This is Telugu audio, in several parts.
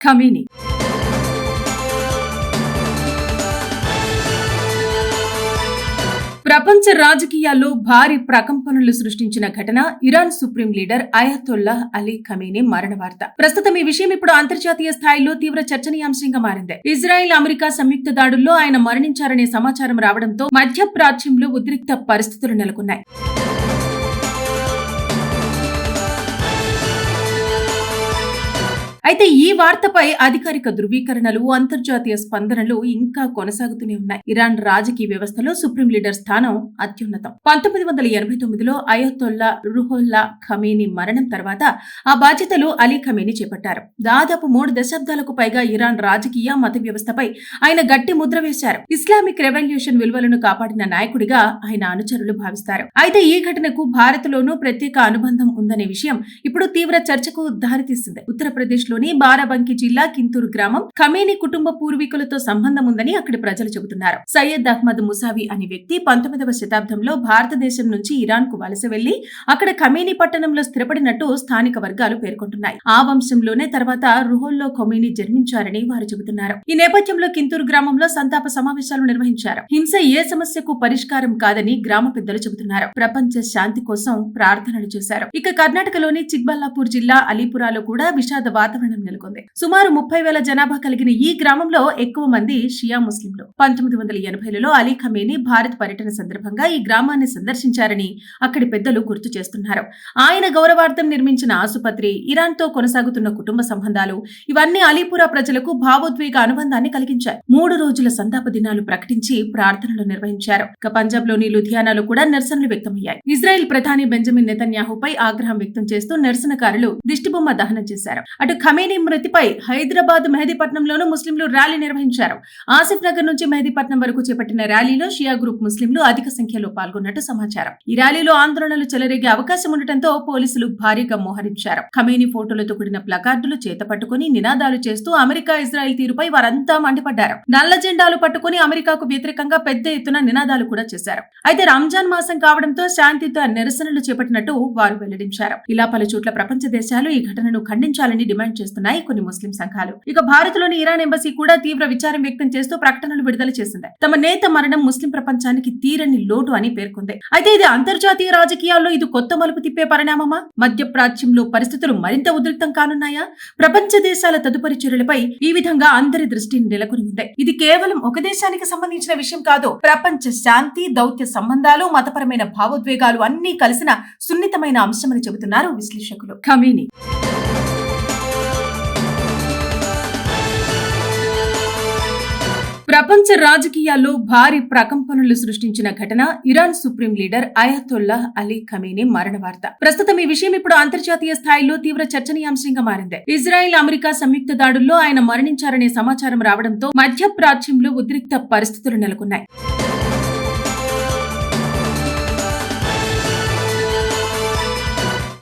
ఖమేనీ ప్రపంచ రాజకీయాల్లో భారీ ప్రకంపనలు సృష్టించిన ఘటన Iran supreme leader Ayatollah Ali Khamenei మరణ వార్త. ప్రస్తుతం ఈ విషయం ఇప్పుడు అంతర్జాతీయ స్థాయిలో తీవ్ర చర్చనీయాంశంగా మారింది. ఇజ్రాయెల్ అమెరికా సంయుక్త దాడుల్లో ఆయన మరణించారనే సమాచారం రావడంతో మధ్యప్రాచ్యంలో ఉద్రిక్త పరిస్థితులు నెలకొన్నాయి. అయితే ఈ వార్తపై అధికారిక ధృవీకరణలు, అంతర్జాతీయ స్పందనలు ఇంకా కొనసాగుతూనే ఉన్నాయి. ఇరాన్ రాజకీయ వ్యవస్థలో సుప్రీం లీడర్ స్థానం అత్యున్నతం. 1989లో అయతొల్లా రుహుల్లా ఖమేనీ మరణం తర్వాత ఆ బాధ్యతలు అలీ ఖమేనీ చేపట్టారు. దాదాపు 3 దశాబ్దాలకు పైగా ఇరాన్ రాజకీయ మత వ్యవస్థపై ఆయన గట్టి ముద్ర వేశారు. ఇస్లామిక్ రెవల్యూషన్ విలువలను కాపాడిన నాయకుడిగా ఆయన అనుచరులు భావిస్తారు. అయితే ఈ ఘటనకు భారత్లోనూ ప్రత్యేక అనుబంధం ఉందనే విషయం ఇప్పుడు తీవ్ర చర్చకు దారితీస్తుంది. ఉత్తరప్రదేశ్ లోని బారాబంకి జిల్లా కింతూరు గ్రామం ఖమేనీ కుటుంబ పూర్వీకులతో సంబంధం ఉందని అక్కడి ప్రజలు చెబుతున్నారు. సయ్యద్ అహ్మద్ ముసావి అనే వ్యక్తి 19వ శతాబ్దంలో భారతదేశం నుంచి ఇరాన్ కు వలస వెళ్లి అక్కడ ఖమేనీ పట్టణంలో స్థిరపడినట్టు స్థానిక వర్గాలు పేర్కొంటున్నాయి. ఆ వంశంలోనే తర్వాత రుహుల్లా ఖమేనీ జన్మించారని వారు చెబుతున్నారు. ఈ నేపథ్యంలో కింతూరు గ్రామంలో సంతాప సమావేశాలు నిర్వహించారు. హింస ఏ సమస్యకు పరిష్కారం కాదని గ్రామ పెద్దలు చెబుతున్నారు. ప్రపంచ శాంతి కోసం ప్రార్థనలు చేశారు. ఇక కర్ణాటకలోని చిక్బల్లాపూర్ జిల్లా అలీపురాలో కూడా విషాద వాతావరణం నెలకొంది. సుమారు 30,000 జనాభా కలిగిన ఈ గ్రామంలో ఎక్కువ మంది షియా ముస్లింలు. 1980లలో అలీ ఖమేనీ భారత్ పర్యటన సందర్భంగా ఈ గ్రామాన్ని సందర్శించారని అక్కడి పెద్దలు గుర్తు చేస్తున్నారు. ఆయన గౌరవార్థం నిర్మించిన ఆసుపత్రి, ఇరాన్ తో కొనసాగుతున్న కుటుంబ సంబంధాలు ఇవన్నీ అలీపురా ప్రజలకు భావోద్వేగ అనుబంధాన్ని కలిగించాయి. 3 రోజుల సంతాప దినాలు ప్రకటించి ప్రార్థనలు నిర్వహించారు. ఇక పంజాబ్ లోని లుధియానాలో కూడా నిరసనలు వ్యక్తమయ్యాయి. ఇజ్రాయెల్ ప్రధాని బెంజమిన్ నెతన్యాహుపై ఆగ్రహం వ్యక్తం చేస్తూ నిరసనకారులు దిష్టిబొమ్మ దహనం చేశారు. అటు ఖమేనీ మృతిపై హైదరాబాద్ మెహదీపట్నంలోనూ ముస్లింలు ర్యాలీ నిర్వహించారు. ఆసిఫ్ నగర్ నుంచి మెహదీపట్నం వరకు చేపట్టిన ర్యాలీలో షియా గ్రూప్ ముస్లింలు అధిక సంఖ్యలో పాల్గొన్నట్టు సమాచారం. ఈ ర్యాలీలో ఆందోళనలు చెలరేగే అవకాశం ఉండటంతో పోలీసులు భారీగా మోహరించారు. ఖమేనీ ఫోటోలతో కూడిన ప్లకార్డులు చేత పట్టుకుని నినాదాలు చేస్తూ అమెరికా, ఇజ్రాయెల్ తీరుపై వారంతా మండిపడ్డారు. నల్ల జెండాలు పట్టుకుని అమెరికాకు వ్యతిరేకంగా పెద్ద ఎత్తున నినాదాలు కూడా చేశారు. అయితే రంజాన్ మాసం కావడంతో శాంతియుత నిరసనలు చేపట్టినట్టు వారు వెల్లడించారు. ఇలా పలుచోట్ల ప్రపంచ దేశాలు ఈ ఘటనను ఖండించాలని డిమాండ్ చేస్తున్నాయి కొన్ని ముస్లిం సంఘాలు. ఇక భారత్లోని ఇరాన్ ఎంబసీ కూడా తీవ్ర విచారం వ్యక్తం చేస్తూ ప్రకటనలు విడుదల చేసింది. తమ నేత మరణం ముస్లిం ప్రపంచానికి తీరని లోటు అని పేర్కొంది. అయితే ఇది అంతర్జాతీయ రాజకీయాల్లో ఇది కొత్త మలుపు తిప్పే పరిణామమా? మధ్యప్రాచ్యంలో పరిస్థితులు మరింత ఉద్రిక్తం కానున్నాయా? ప్రపంచ దేశాల తదుపరి చర్యలపై ఈ విధంగా అందరి దృష్టిని నెలకొని ఉంది. ఇది కేవలం ఒక దేశానికి సంబంధించిన విషయం కాదు. ప్రపంచ శాంతి, దౌత్య సంబంధాలు, మతపరమైన భావోద్వేగాలు అన్నీ కలిసిన సున్నితమైన అంశమని చెబుతున్నారు విశ్లేషకులు. ఖమేనీ ప్రపంచ రాజకీయాల్లో భారీ ప్రకంపనలు సృష్టించిన ఘటన Iran supreme leader Ayatollah Ali Khamenei మరణ వార్త. ప్రస్తుతం ఈ విషయం ఇప్పుడు అంతర్జాతీయ స్థాయిలో తీవ్ర చర్చనీయాంశంగా మారింది. ఇజ్రాయెల్ అమెరికా సంయుక్త దాడుల్లో ఆయన మరణించారనే సమాచారం రావడంతో మధ్యప్రాచ్యంలో ఉద్రిక్త పరిస్థితులు నెలకొన్నాయి.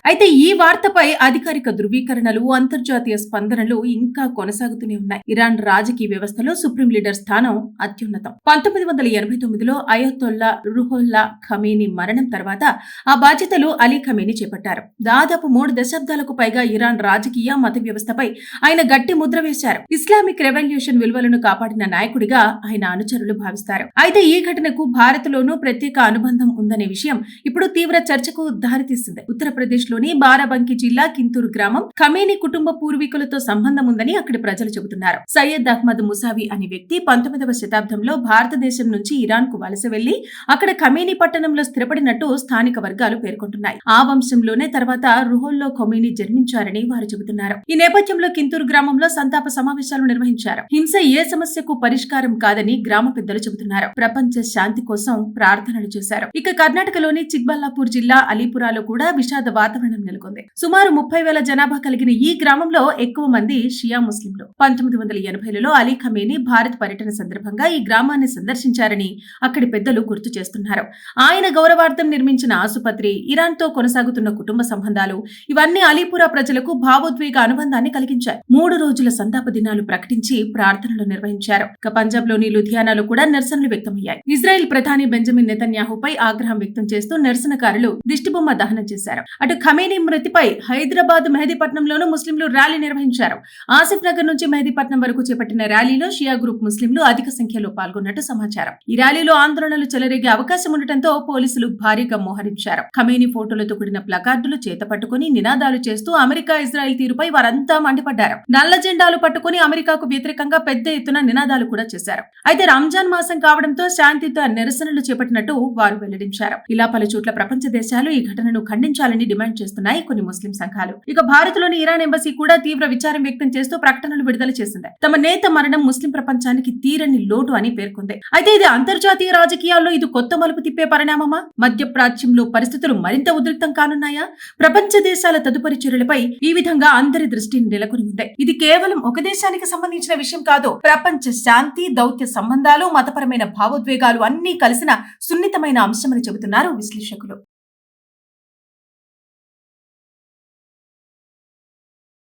అయితే ఈ వార్తపై అధికారిక ధృవీకరణలు, అంతర్జాతీయ స్పందనలు ఇంకా కొనసాగుతూనే ఉన్నాయి. ఇరాన్ రాజకీయ వ్యవస్థలో సుప్రీం లీడర్ స్థానం అత్యున్నతం. 1989లో అయతొల్లా రుహుల్లా ఖమేనీ మరణం తర్వాత ఆ బాధ్యతలు అలీ ఖమేనీ చేపట్టారు. దాదాపు 3 దశాబ్దాలకు పైగా ఇరాన్ రాజకీయ మత వ్యవస్థపై ఆయన గట్టి ముద్ర వేశారు. ఇస్లామిక్ రెవల్యూషన్ విలువలను కాపాడిన నాయకుడిగా ఆయన అనుచరులు భావిస్తారు. అయితే ఈ ఘటనకు భారత్లోనూ ప్రత్యేక అనుబంధం ఉందనే విషయం ఇప్పుడు తీవ్ర చర్చకు దారితీస్తుంది. ఉత్తరప్రదేశ్ లోని బారాబంకి జిల్లా కింతూరు గ్రామం ఖమేనీ కుటుంబ పూర్వీకులతో సంబంధం ఉందని అక్కడి ప్రజలు చెబుతున్నారు. సయ్యద్ అహ్మద్ ముసావి అనే వ్యక్తి 19వ శతాబ్దంలో భారతదేశం నుంచి ఇరాన్ కు వలస వెళ్లి అక్కడ ఖమేనీ పట్టణంలో స్థిరపడినట్టు స్థానిక వర్గాలు పేర్కొంటున్నాయి. ఆ వంశంలోనే తర్వాత రుహుల్లా ఖమేనీ జన్మించారని వారు చెబుతున్నారు. ఈ నేపథ్యంలో కింతూరు గ్రామంలో సంతాప సమావేశాలు నిర్వహించారు. హింస ఏ సమస్యకు పరిష్కారం కాదని గ్రామ పెద్దలు చెబుతున్నారు. ప్రపంచ శాంతి కోసం ప్రార్థనలు చేశారు. ఇక కర్ణాటకలోని చిక్బల్లాపూర్ జిల్లా అలీపురాలో కూడా విషాద వాతావరణం నెలకొంది. సుమారు 30,000 జనాభా కలిగిన ఈ గ్రామంలో ఎక్కువ మంది షియా ముస్లింలు. 1980లలో అలీ ఖమేనీ భారత్ పర్యటన సందర్భంగా ఈ గ్రామాన్ని సందర్శించారని అక్కడి పెద్దలు గుర్తు చేస్తున్నారు. ఆయన గౌరవార్థం నిర్మించిన ఆసుపత్రి, ఇరాన్ తో కొనసాగుతున్న కుటుంబ సంబంధాలు ఇవన్నీ అలీపురా ప్రజలకు భావోద్వేగ అనుబంధాన్ని కలిగించాయి. 3 రోజుల సంతాప దినాలు ప్రకటించి ప్రార్థనలు నిర్వహించారు. ఇక పంజాబ్ లోని లుధియానాలో కూడా నిరసనలు వ్యక్తమయ్యాయి. ఇజ్రాయెల్ ప్రధాని బెంజమిన్ నెతన్యాహుపై ఆగ్రహం వ్యక్తం చేస్తూ నిరసనకారులు దిష్టిబొమ్మ దహనం చేశారు. అటు ఖమేనీ మృతిపై హైదరాబాద్ మెహదీపట్నంలోనూ ముస్లింలు ర్యాలీ నిర్వహించారు. ఆసిఫ్ నగర్ నుంచి మెహదీపట్నం వరకు చేపట్టిన ర్యాలీలో షియా గ్రూప్ ముస్లింలు అధిక సంఖ్యలో పాల్గొన్నట్టు సమాచారం. ఈ ర్యాలీలో ఆందోళనలు చెలరేగే అవకాశం ఉండటంతో పోలీసులు భారీగా మోహరించారు. ఖమేనీ ఫోటోలతో కూడిన ప్లకార్డులు చేత పట్టుకుని నినాదాలు చేస్తూ అమెరికా ఇజ్రాయెల్ తీరుపై వారంతా మండిపడ్డారు. నల్ల జెండాలు పట్టుకుని అమెరికాకు వ్యతిరేకంగా పెద్ద ఎత్తున నినాదాలు కూడా చేశారు. అయితే రంజాన్ మాసం కావడంతో శాంతియుత నిరసనలు చేపట్టినట్టు వారు వెల్లడించారు. ఇలా పలు చోట్ల ప్రపంచ దేశాలు ఈ ఘటనను ఖండించాలని డిమాండ్ చేస్తున్నాయి కొన్ని ముస్లిం సంఘాలు. ఇక భారత్లోని ఇరాన్ ఎంబసీ కూడా తీవ్ర విచారం వ్యక్తం చేస్తూ ప్రకటనలు విడుదల చేసింది. తమ నేత మరణం ముస్లిం ప్రపంచానికి తీరని లోటు అని పేర్కొంది. అయితే ఇది అంతర్జాతీయ రాజకీయాల్లో ఇది కొత్త మలుపు తిప్పే పరిణామమా? మధ్యప్రాచ్యంలో పరిస్థితులు మరింత ఉధృతం కానున్నాయా? ప్రపంచ దేశాల తదుపరి చర్యలపై ఈ విధంగా అందరి దృష్టిని నెలకొని ఉంది. ఇది కేవలం ఒక దేశానికి సంబంధించిన విషయం కాదు. ప్రపంచ శాంతి, దౌత్య సంబంధాలు, మతపరమైన భావోద్వేగాలు అన్నీ కలిసిన సున్నితమైన అంశమని చెబుతున్నారు విశ్లేషకులు.